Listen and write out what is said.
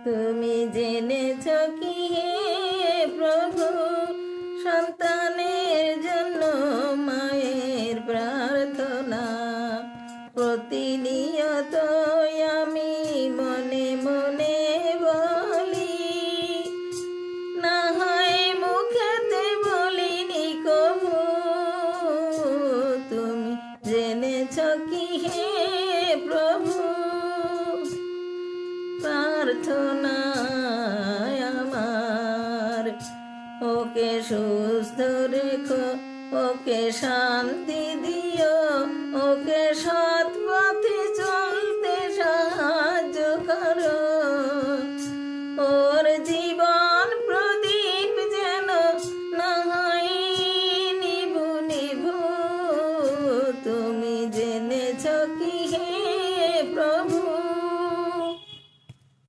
তুমি জেনেছ কি হে প্রভু, সন্তানের জন্য মায়ের প্রার্থনা প্রতিনিয়ত আমি মনে মনে বলি, না হয় মুখেতে বলিনি কবু। তুমি জেনেছ কি হে প্রভু, প্রার্থনায় আমার ওকে সুস্থ রেখো, ওকে শান্তি